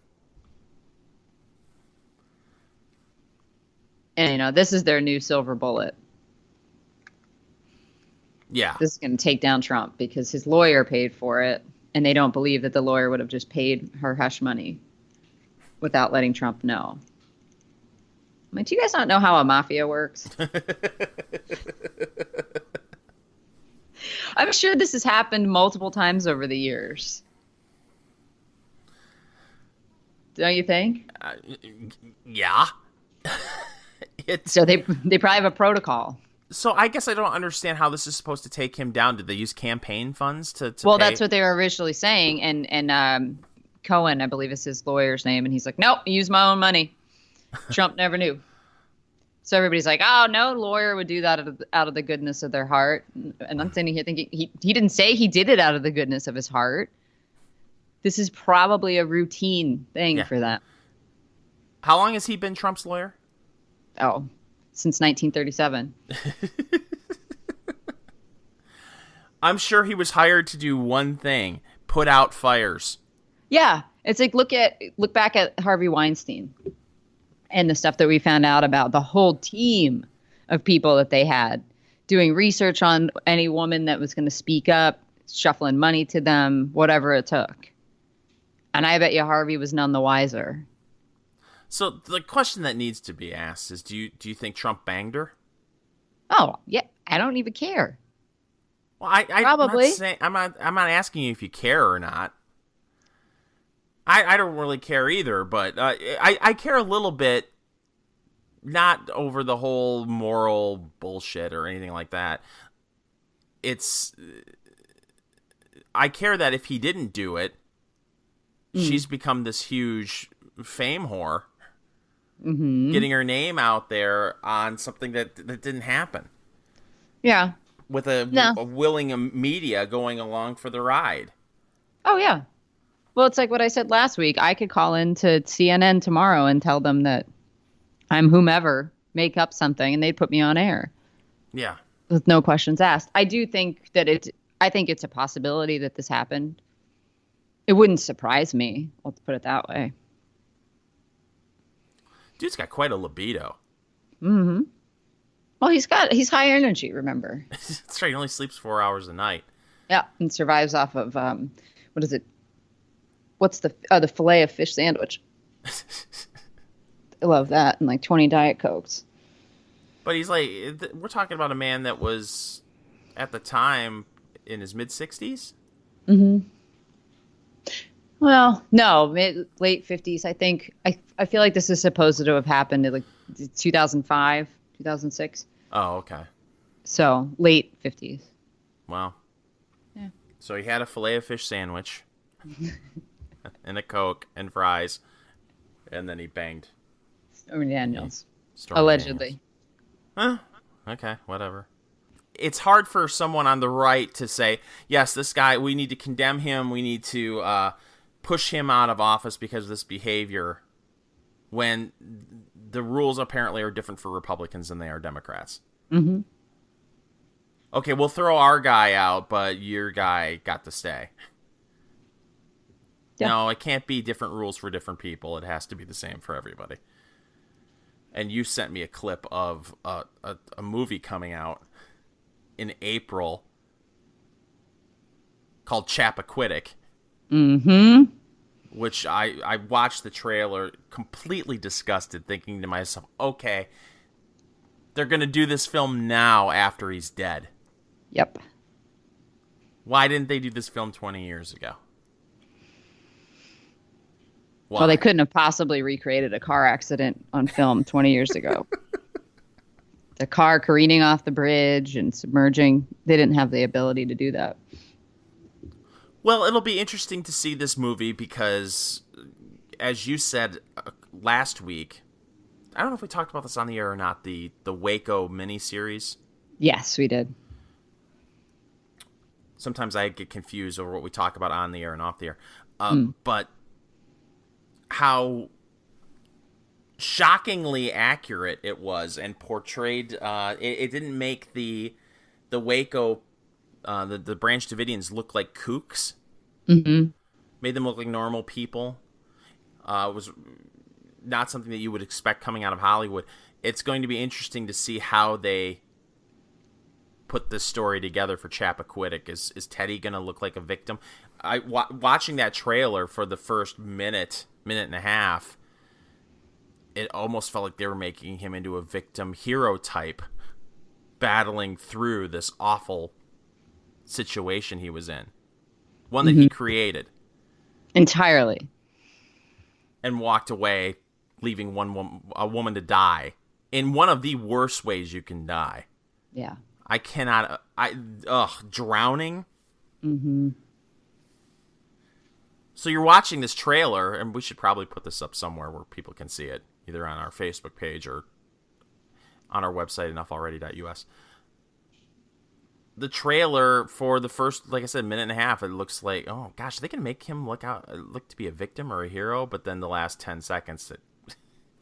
this is their new silver bullet. Yeah. This is going to take down Trump because his lawyer paid for it. And they don't believe that the lawyer would have just paid her hush money without letting Trump know. I mean, do you guys not know how a mafia works? I'm sure this has happened multiple times over the years. Don't you think? Yeah. So they probably have a protocol. So I guess I don't understand how this is supposed to take him down. Did they use campaign funds to Well, pay? that's what they were originally saying. And Cohen, I believe is his lawyer's name. And he's like, nope, use my own money. Trump never knew. So everybody's like, oh, no lawyer would do that out of the goodness of their heart. And I'm sitting here thinking, he didn't say he did it out of the goodness of his heart. This is probably a routine thing for them. How long has he been Trump's lawyer? Oh, since 1937. I'm sure he was hired to do one thing, put out fires. Yeah. It's like, look back at Harvey Weinstein and the stuff that we found out about the whole team of people that they had doing research on any woman that was going to speak up shuffling money to them, whatever it took. And I bet you Harvey was none the wiser. So the question that needs to be asked is, do you think Trump banged her? Oh, yeah. I don't even care. Well, I Probably. I'm not asking you if you care or not. I don't really care either, but I care a little bit, not over the whole moral bullshit or anything like that. I care that if he didn't do it, she's become this huge fame whore, getting her name out there on something that didn't happen. Yeah. With a willing media going along for the ride. Oh, yeah. Well, it's like what I said last week. I could call in to CNN tomorrow and tell them that I'm whomever, make up something, and they'd put me on air. Yeah. With no questions asked. I do think that I think it's a possibility that this happened. It wouldn't surprise me. Let's put it that way. Dude's got quite a libido. Mm-hmm. Well, he's high energy, remember? That's right. He only sleeps 4 hours a night. Yeah, and survives off of, what is it? What's the filet of fish sandwich? I love that. And like 20 Diet Cokes. But he's like, we're talking about a man that was, at the time, in his mid-60s? Mm-hmm. Well, no, late 50s, I think. I feel like this is supposed to have happened in like 2005, 2006. Oh, okay. So, late 50s. Wow. Yeah. So he had a filet of fish sandwich and a Coke and fries, and then he banged Stormy Daniels. Stormy Allegedly. Daniels. Okay, whatever. It's hard for someone on the right to say, yes, this guy, we need to condemn him, we need to push him out of office because of this behavior, when the rules apparently are different for Republicans than they are Democrats. Mm-hmm. Okay, we'll throw our guy out, but your guy got to stay. Yeah. No, it can't be different rules for different people. It has to be the same for everybody. And you sent me a clip of a movie coming out in April called Chappaquiddick. Mm-hmm. Which I watched the trailer completely disgusted, thinking to myself, okay, they're going to do this film now after he's dead. Yep. Why didn't they do this film 20 years ago? Why? Well, they couldn't have possibly recreated a car accident on film 20 years ago. The car careening off the bridge and submerging. They didn't have the ability to do that. Well, it'll be interesting to see this movie because, as you said last week, I don't know if we talked about this on the air or not, the Waco miniseries. Yes, we did. Sometimes I get confused over what we talk about on the air and off the air. But how shockingly accurate it was and portrayed, it didn't make the Waco, the Branch Davidians look like kooks. Mm-hmm. Made them look like normal people. It was not something that you would expect coming out of Hollywood. It's going to be interesting to see how they put this story together for Chappaquiddick. Is Teddy going to look like a victim? Watching that trailer for the first minute and a half, it almost felt like they were making him into a victim hero type, battling through this awful situation he was in. One that he created. Entirely. And walked away, leaving a woman to die in one of the worst ways you can die. Yeah. I cannot. Drowning. Mm-hmm. So you're watching this trailer, and we should probably put this up somewhere where people can see it, either on our Facebook page or on our website, enoughAlready.us. The trailer for the first, like I said, minute and a half, it looks like, oh gosh, they can make him look to be a victim or a hero, but then the last 10 seconds, it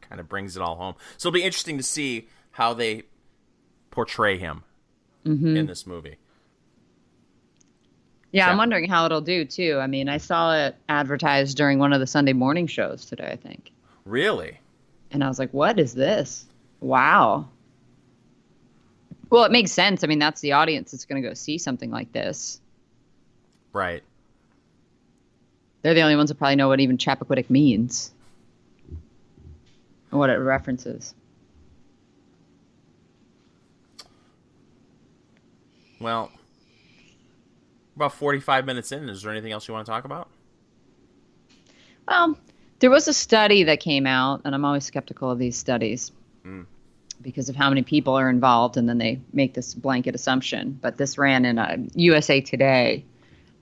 kind of brings it all home. So it'll be interesting to see how they portray him in this movie. Yeah, I'm wondering how it'll do, too. I mean, I saw it advertised during one of the Sunday morning shows today, I think. Really? And I was like, what is this? Wow. Well, it makes sense. I mean, that's the audience that's going to go see something like this. Right. They're the only ones that probably know what even Chappaquiddick means and what it references. Well, about 45 minutes in, is there anything else you want to talk about? Well, there was a study that came out, and I'm always skeptical of these studies because of how many people are involved, and then they make this blanket assumption. But this ran in USA Today,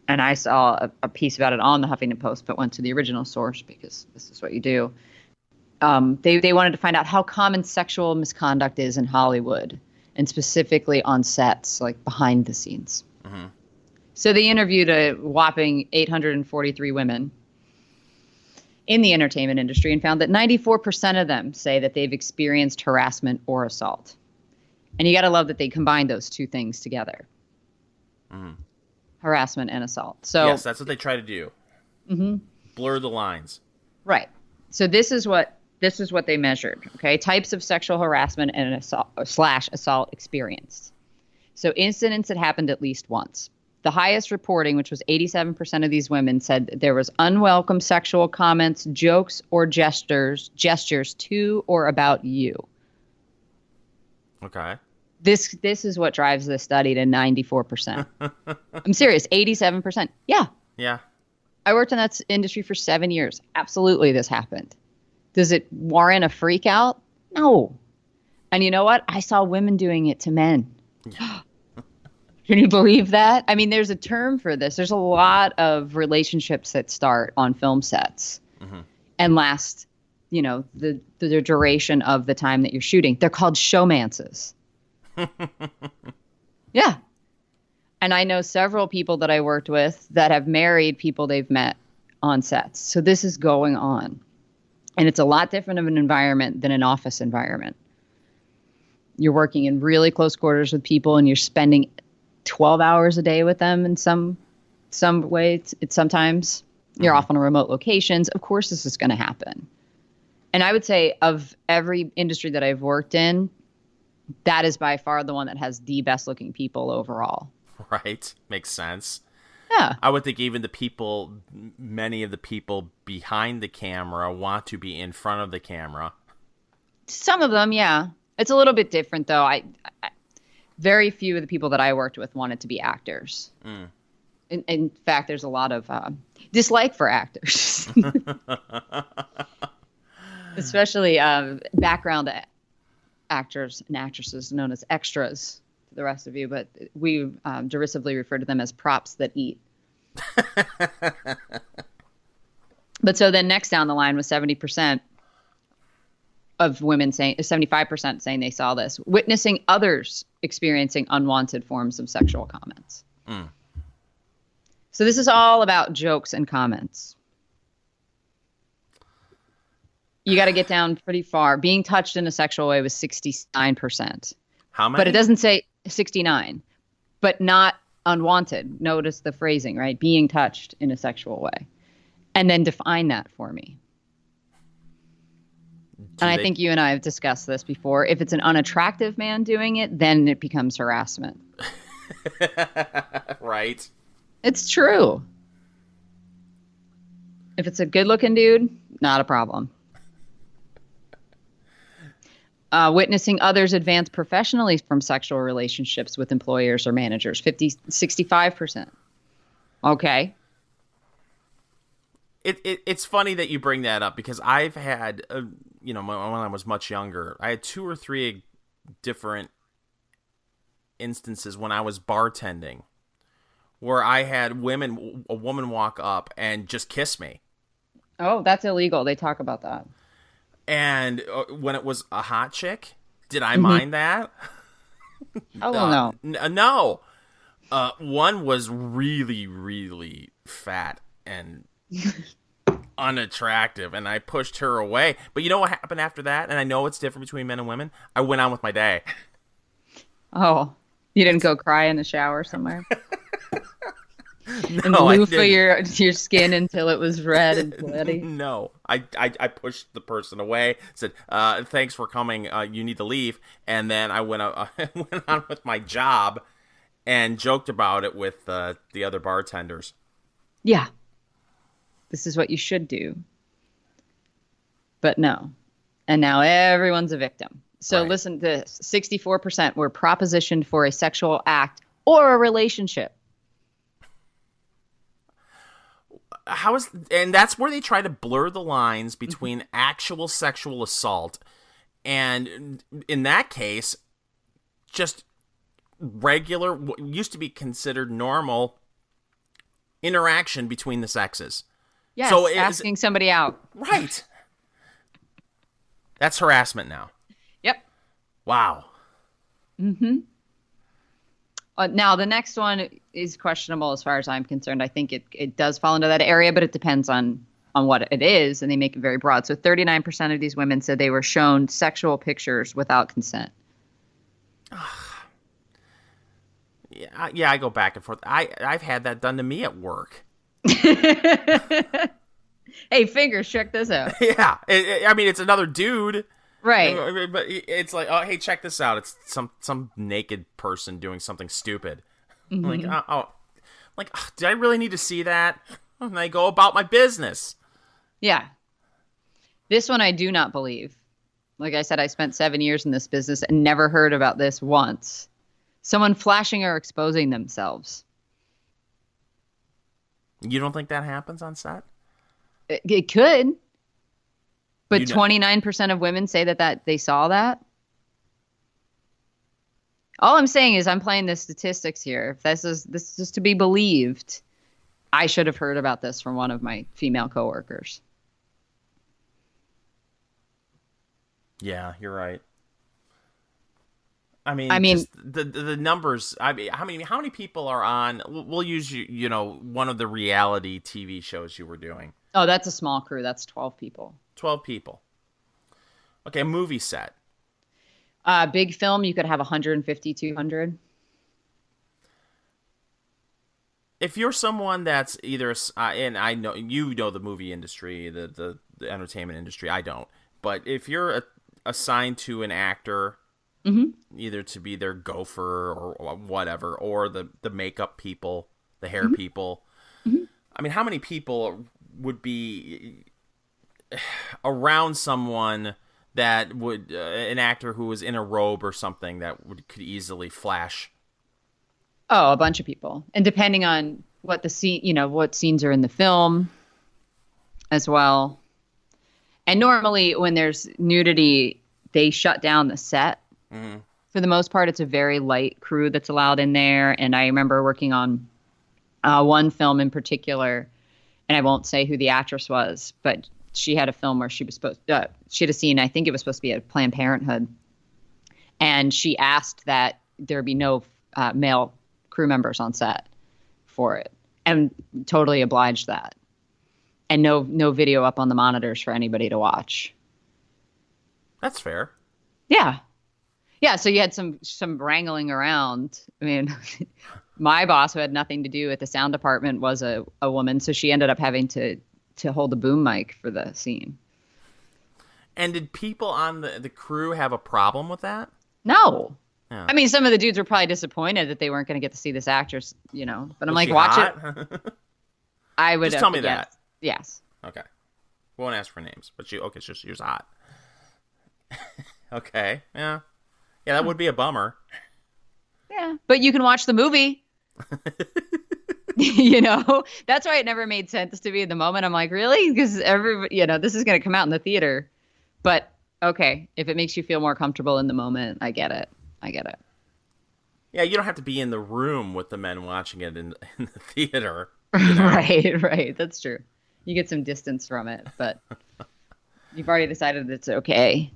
and I saw a piece about it on the Huffington Post, but went to the original source because this is what you do. They wanted to find out how common sexual misconduct is in Hollywood, and specifically on sets, like behind the scenes. Mm-hmm. So they interviewed a whopping 843 women in the entertainment industry and found that 94% of them say that they've experienced harassment or assault. And you got to love that they combined those two things together. Mm-hmm. Harassment and assault. So yes, that's what they try to do. Mm-hmm. Blur the lines. Right. So this is what they measured. Okay, types of sexual harassment and assault experienced. So incidents that happened at least once. The highest reporting, which was 87% of these women, said there was unwelcome sexual comments, jokes, or gestures to or about you. Okay. This is what drives the study to 94%. I'm serious, 87%. Yeah. Yeah. I worked in that industry for 7 years. Absolutely, this happened. Does it warrant a freak out? No. And you know what? I saw women doing it to men. Yeah. Can you believe that? I mean, there's a term for this. There's a lot of relationships that start on film sets and last, the duration of the time that you're shooting. They're called showmances. Yeah. And I know several people that I worked with that have married people they've met on sets. So this is going on. And it's a lot different of an environment than an office environment. You're working in really close quarters with people and you're spending 12 hours a day with them in some way. It's sometimes you're off on remote locations. Of course, this is going to happen. And I would say of every industry that I've worked in, that is by far the one that has the best looking people overall. Right. Makes sense. Yeah. I would think even many of the people behind the camera want to be in front of the camera. Some of them, yeah. It's a little bit different, though. Very few of the people that I worked with wanted to be actors. Mm. In fact, there's a lot of dislike for actors. Especially background actors and actresses known as extras to the rest of you, but we derisively refer to them as props that eat. But so then next down the line was 70% of women saying, 75% saying they saw this, witnessing others experiencing unwanted forms of sexual comments. Mm. So this is all about jokes and comments. You got to get down pretty far. Being touched in a sexual way was 69%. How many? But it doesn't say 69, but not unwanted. Notice the phrasing, right? Being touched in a sexual way. And then define that for me. And I think you and I have discussed this before. If it's an unattractive man doing it, then it becomes harassment. Right. It's true. If it's a good-looking dude, not a problem. Witnessing others advance professionally from sexual relationships with employers or managers, 65%. Okay. It's funny that you bring that up because I've had, when I was much younger, I had 2 or 3 different instances when I was bartending where I had a woman walk up and just kiss me. Oh, that's illegal. They talk about that. And when it was a hot chick, did I mind that? Oh, well, no. No. One was really, really fat and unattractive, and I pushed her away. But you know what happened after that? And I know it's different between men and women. I went on with my day. Oh, you didn't go cry in the shower somewhere? No, and loofah your skin until it was red and bloody? No, I pushed the person away, said, thanks for coming, you need to leave, and then I went on with my job and joked about it with the other bartenders. Yeah. This is what you should do. But no. And now everyone's a victim. So Right. listen to this. 64% were propositioned for a sexual act or a relationship. And that's where they try to blur the lines between actual sexual assault and, in that case, just regular, what used to be considered normal interaction between the sexes. Yes, So asking somebody out. Right. That's harassment now. Yep. Wow. Now, the next one is questionable as far as I'm concerned. I think it does fall into that area, but it depends on what it is, and they make it very broad. So 39% of these women said they were shown sexual pictures without consent. Yeah, I go back and forth. I've had that done to me at work. Hey, fingers, check this out. Yeah. I mean, it's another dude. Right. But it's like, oh, hey, check this out. It's some naked person doing something stupid. Like, did I really need to see that? And I go about my business. Yeah. This one I do not believe. Like I said, I spent 7 years in this business and never heard about this once. Someone flashing or exposing themselves. You don't think that happens on set? It could. But You know- 29% of women say that they saw that. All I'm saying is I'm playing the statistics here. If this is to be believed, I should have heard about this from one of my female coworkers. Yeah, you're right. I mean, mean- just the numbers. I mean, how many people are on? We'll use one of the reality TV shows you were doing. Oh, that's a small crew. That's 12 people. 12 people. Okay, a movie set. Big film, you could have 150, 200. If you're someone that's either, and I know you know the movie industry, the entertainment industry, I don't. But if you're assigned to an actor, either to be their gopher or whatever, or the makeup people, the hair people, I mean, how many people would be around someone that would an actor who was in a robe or something that could easily flash? Oh, a bunch of people. And depending on what the scene, what scenes are in the film as well. And normally when there's nudity, they shut down the set. For the most part, it's a very light crew that's allowed in there. And I remember working on one film in particular, and I won't say who the actress was, but she had a film where she was she had a scene, I think it was supposed to be at Planned Parenthood. And she asked that there be no male crew members on set for it, and totally obliged that. And no video up on the monitors for anybody to watch. That's fair. Yeah. Yeah, so you had some wrangling around. I mean, my boss, who had nothing to do with the sound department, was a woman, so she ended up having to hold the boom mic for the scene. And did people on the crew have a problem with that? No. Yeah. I mean, some of the dudes were probably disappointed that they weren't going to get to see this actress, But I'm Was like, she watch hot? it. I would Just tell me that. Yes. Okay. Won't ask for names, but she was hot. Okay. Yeah. Yeah, that would be a bummer. Yeah. But you can watch the movie. That's why it never made sense to me in the moment. I'm like, really? Because everybody, this is going to come out in the theater. But okay, if it makes you feel more comfortable in the moment, I get it. Yeah, you don't have to be in the room with the men watching it in the theater. Right. That's true. You get some distance from it, but you've already decided it's okay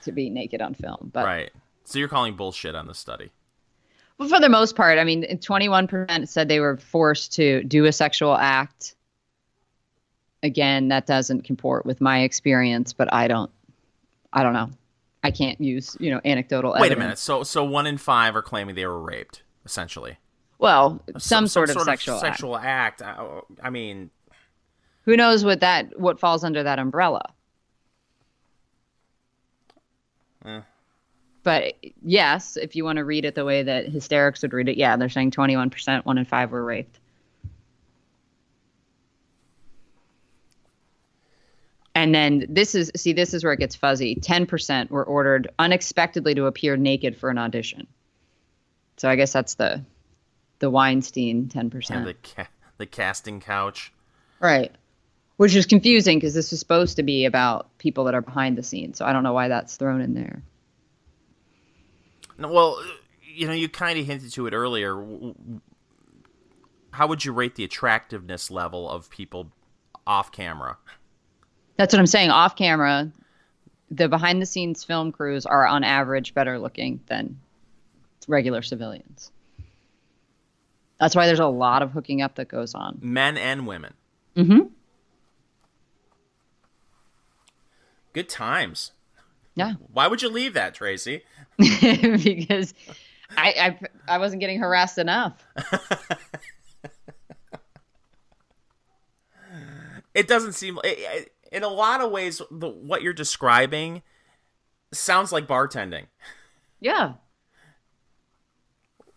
to be naked on film. But right. So you're calling bullshit on the study. Well, for the most part, I mean, 21% said they were forced to do a sexual act. Again, that doesn't comport with my experience, but I don't know. I can't use, anecdotal evidence. Wait a minute. So 1 in 5 are claiming they were raped, essentially. Well, some sort of sexual act. I mean, who knows what falls under that umbrella? But yes, if you want to read it the way that hysterics would read it, yeah, they're saying 21%, 1 in 5 were raped. And then this is where it gets fuzzy. 10% were ordered unexpectedly to appear naked for an audition. So I guess that's the Weinstein 10%. Yeah, the casting couch. Right. Which is confusing because this is supposed to be about people that are behind the scenes. So I don't know why that's thrown in there. No, well, you kind of hinted to it earlier. How would you rate the attractiveness level of people off camera? That's what I'm saying. Off camera, the behind the scenes film crews are on average better looking than regular civilians. That's why there's a lot of hooking up that goes on. Men and women. Mm-hmm. Good times. Yeah. Why would you leave that, Tracy? Because I wasn't getting harassed enough. It doesn't seem... in a lot of ways, what you're describing sounds like bartending. Yeah.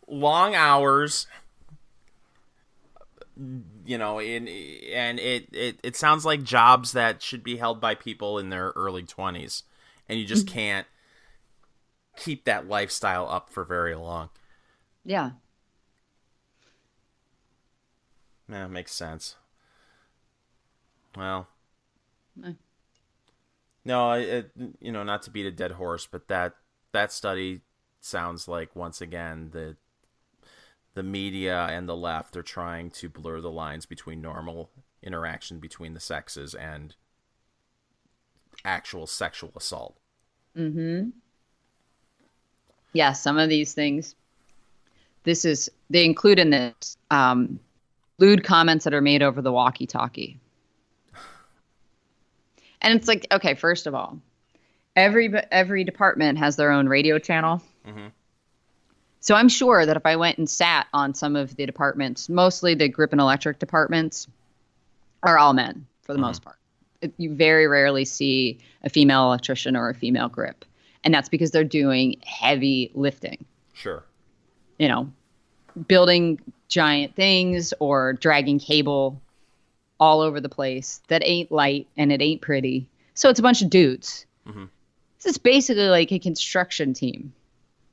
Long hours... and it sounds like jobs that should be held by people in their early 20s, and you just can't keep that lifestyle up for very long. Yeah. Yeah, makes sense. Well, no, not to beat a dead horse, but that study sounds like, once again, the media and the left are trying to blur the lines between normal interaction between the sexes and actual sexual assault. Mm-hmm. Yeah, some of these things. They include in this lewd comments that are made over the walkie-talkie. And it's like, okay, first of all, every department has their own radio channel. Mm-hmm. So I'm sure that if I went and sat on some of the departments, mostly the grip and electric departments, are all men for the most part. You very rarely see a female electrician or a female grip. And that's because they're doing heavy lifting. Sure. Building giant things or dragging cable all over the place that ain't light and it ain't pretty. So it's a bunch of dudes. Mm-hmm. This is basically like a construction team.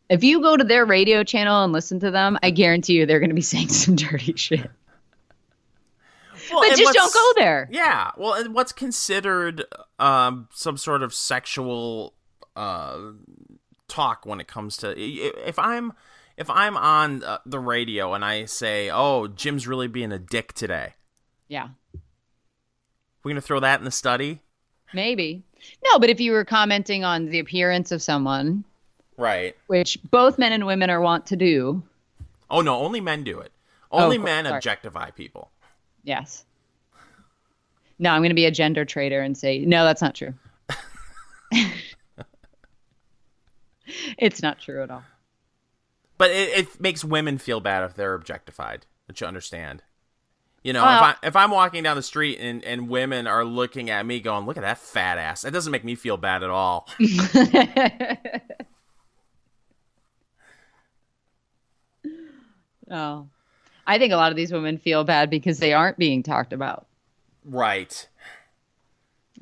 If you go to their radio channel and listen to them, I guarantee you they're going to be saying some dirty shit. Well, but just don't go there. Yeah. Well, and what's considered some sort of sexual talk when it comes to... If I'm on the radio and I say, oh, Jim's really being a dick today. Yeah. We're going to throw that in the study? Maybe. No, but if you were commenting on the appearance of someone... Right. Which both men and women are wont to do. Oh, no, only men do it. Only men objectify people. Yes. No, I'm going to be a gender traitor and say, no, that's not true. It's not true at all. But it makes women feel bad if they're objectified, which you understand. If I'm walking down the street and women are looking at me going, look at that fat ass, that doesn't make me feel bad at all. Oh, I think a lot of these women feel bad because they aren't being talked about. Right.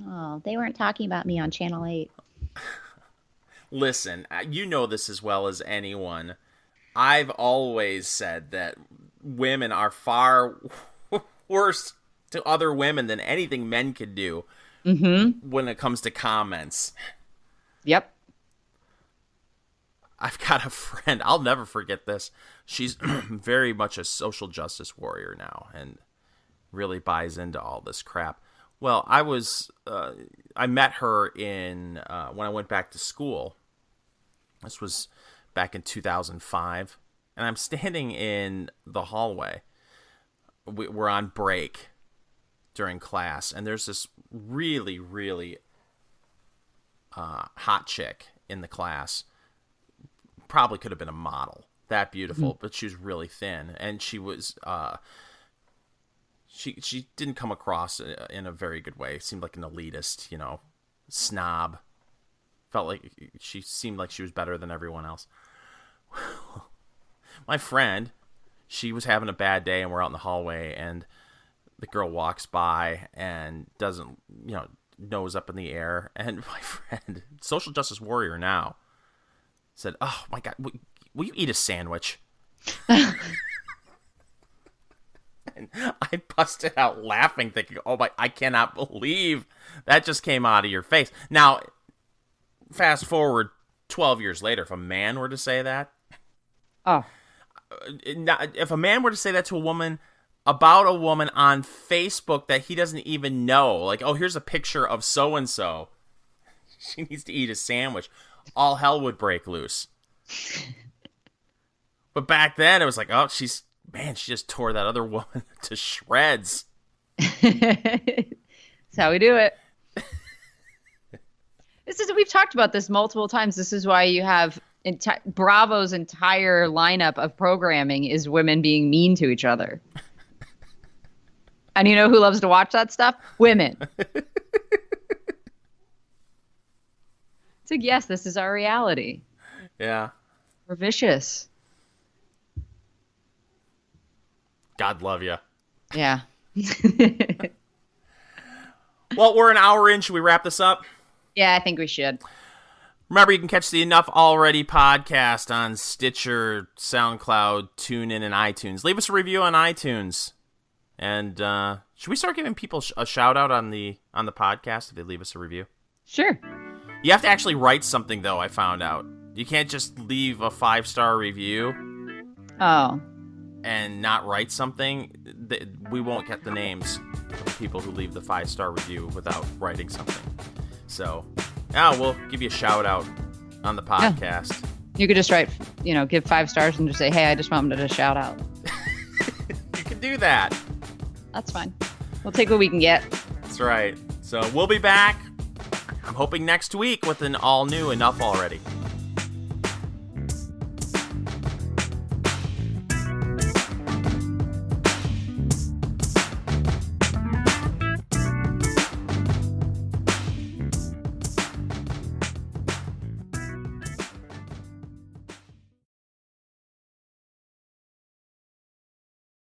Oh, they weren't talking about me on Channel 8. Listen, you know this as well as anyone. I've always said that women are far worse to other women than anything men could do when it comes to comments. Yep. I've got a friend, I'll never forget this. She's very much a social justice warrior now and really buys into all this crap. Well, I met her in when I went back to school. This was back in 2005. And I'm standing in the hallway. We're on break during class. And there's this really, really hot chick in the class. Probably could have been a model. That beautiful, but she was really thin. And she was... She didn't come across in a very good way. Seemed like an elitist, snob. Felt like she seemed like she was better than everyone else. My friend, she was having a bad day, and we're out in the hallway, and the girl walks by and doesn't, nose up in the air, and my friend, social justice warrior now, said, "Oh my God, will you eat a sandwich?" And I busted out laughing, thinking, "Oh my, I cannot believe that just came out of your face." Now, fast forward 12 years later, if a man were to say that, if a man were to say that to a woman about a woman on Facebook that he doesn't even know, like, "Oh, here's a picture of so-and-so. She needs to eat a sandwich," all hell would break loose. But back then, it was like, "Oh, she just tore that other woman to shreds." That's how we do it. We've talked about this multiple times. This is why you have Bravo's entire lineup of programming is women being mean to each other. And you know who loves to watch that stuff? Women. It's like, yes, this is our reality. Yeah. We're vicious. God love you. Yeah. Well, we're an hour in. Should we wrap this up? Yeah, I think we should. Remember, you can catch the Enough Already podcast on Stitcher, SoundCloud, TuneIn, and iTunes. Leave us a review on iTunes. And should we start giving people a shout-out on the podcast if they leave us a review? Sure. You have to actually write something, though, I found out. You can't just leave a 5-star review. Oh. And not write something. We won't get the names of the people who leave the 5-star review without writing something. So, we'll give you a shout out on the podcast. Yeah. You could just write, give 5 stars and just say, "Hey, I just wanted to shout out." You can do that. That's fine. We'll take what we can get. That's right. So we'll be back, I'm hoping next week, with an all new Enough Already.